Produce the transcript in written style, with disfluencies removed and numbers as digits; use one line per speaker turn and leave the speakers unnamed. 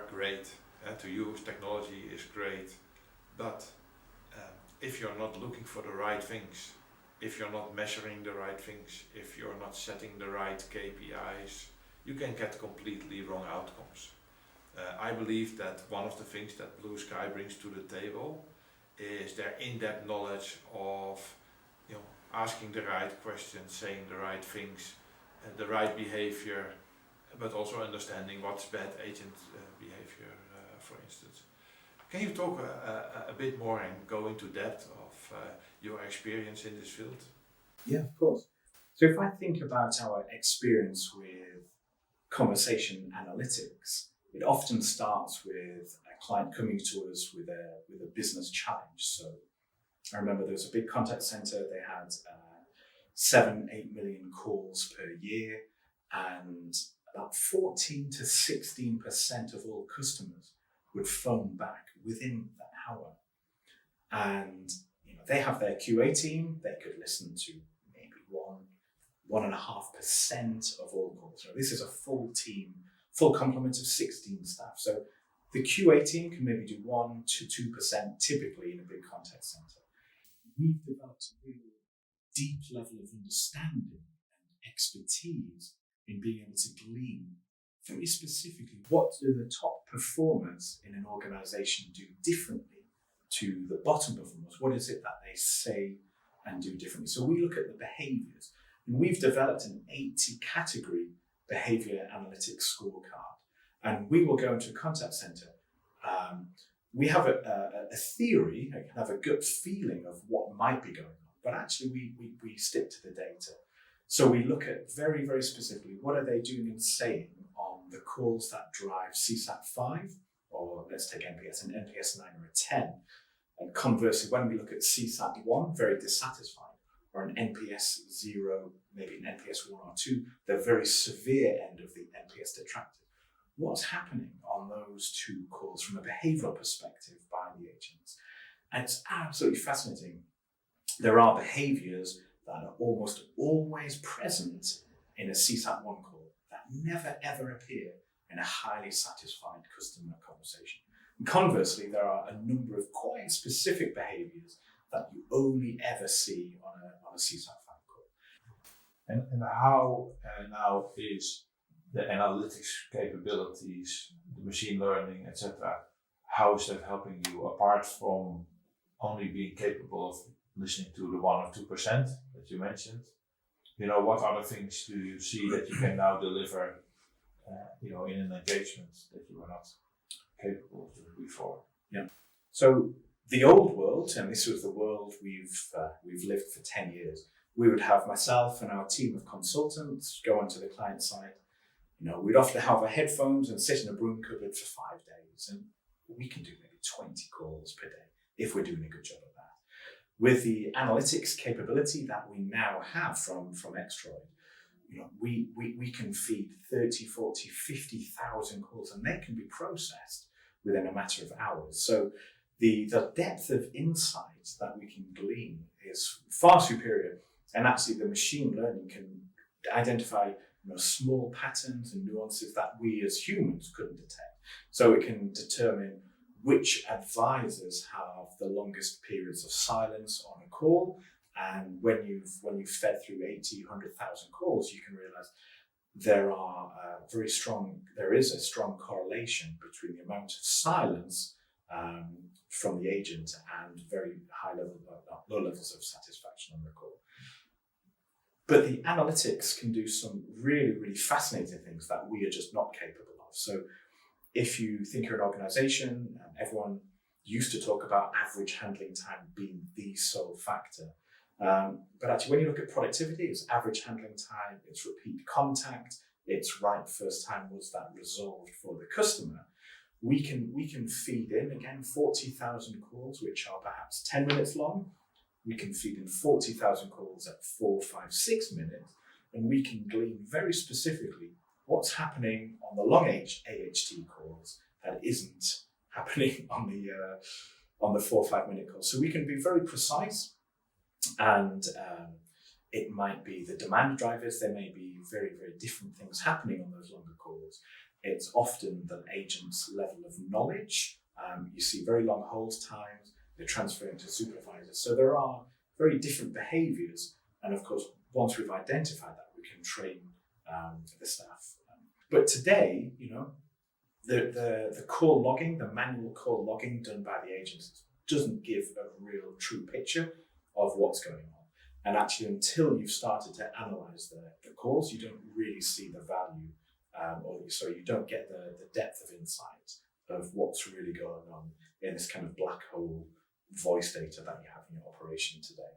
are great. To use technology is great, but if you're not looking for the right things, if you're not measuring the right things, if you're not setting the right KPIs, you can get completely wrong outcomes. I believe that one of the things that Blue Sky brings to the table is their in-depth knowledge of, asking the right questions, saying the right things, the right behavior, but also understanding what's bad agent behavior, for instance. Can you talk a bit more and go into depth of your experience in this field?
Yeah, of course. So if I think about our experience with conversation analytics, it often starts with a client coming to us with a business challenge. So I remember there was a big contact center. They had 7-8 million calls per year, and about 14 to 16% of all customers would phone back within that hour. And they have their QA team. They could listen to maybe 1.5% of all calls. So this is a full team, full complement of 16 staff. So the QA team can maybe do 1 to 2% typically in a big contact center. We've developed a really deep level of understanding and expertise in being able to glean very specifically what do the top performers in an organization do differently to the bottom performers. What is it that they say and do differently? So we look at the behaviors, and we've developed an 80 category behavior analytics scorecard. And we will go into a contact center. We have a theory, have a gut feeling of what might be going on, but actually we stick to the data. So we look at very, very specifically, what are they doing and saying on the calls that drive CSAT 5, or let's take NPS, an NPS 9 or a 10. And conversely, when we look at CSAT 1, very dissatisfied, or an NPS 0, maybe an NPS 1 or 2, the very severe end of the NPS detractor. What's happening on those two calls from a behavioral perspective by the agents? And it's absolutely fascinating. There are behaviors that are almost always present in a CSAT 1 call that never ever appear in a highly satisfied customer conversation. And conversely, there are a number of quite specific behaviors that you only ever see on a CSAT 5 call.
And how now is the analytics capabilities, the machine learning, etc., how is that helping you apart from only being capable of listening to the 1 or 2% that you mentioned? What other things do you see that you can now deliver, in an engagement that you were not capable of doing before?
Yeah. So the old world, and this was the world we've lived for 10 years, we would have myself and our team of consultants go onto the client side. We'd often have our headphones and sit in a broom cupboard for 5 days, and we can do maybe 20 calls per day if we're doing a good job of that. With the analytics capability that we now have from Xdroid, we can feed 30, 40, 50,000 calls, and they can be processed within a matter of hours. So the depth of insight that we can glean is far superior, and actually the machine learning can identify small patterns and nuances that we as humans couldn't detect. So it can determine which advisors have the longest periods of silence on a call. And when you've fed through 80, 100,000 calls, you can realize there is a strong correlation between the amount of silence from the agent and very low levels of satisfaction on the call. But the analytics can do some really, really fascinating things that we are just not capable of. So if you think you're an organization, everyone used to talk about average handling time being the sole factor. But actually, when you look at productivity, it's average handling time, it's repeat contact, it's right first time, was that resolved for the customer? We can feed in, again, 40,000 calls, which are perhaps 10 minutes long. We can feed in 40,000 calls at 4, 5, 6 minutes, and we can glean very specifically what's happening on the long AHT calls that isn't happening on the 4 or 5 minute calls. So we can be very precise, and it might be the demand drivers. There may be very, very different things happening on those longer calls. It's often the agent's level of knowledge. You see very long hold times. They're transferring to supervisors. So there are very different behaviours. And of course, once we've identified that, we can train the staff. But today, the call logging, the manual call logging done by the agents doesn't give a real true picture of what's going on. And actually, until you've started to analyse the calls, you don't really see the value, so you don't get the depth of insight of what's really going on in this kind of black hole voice data that you have in your operation today.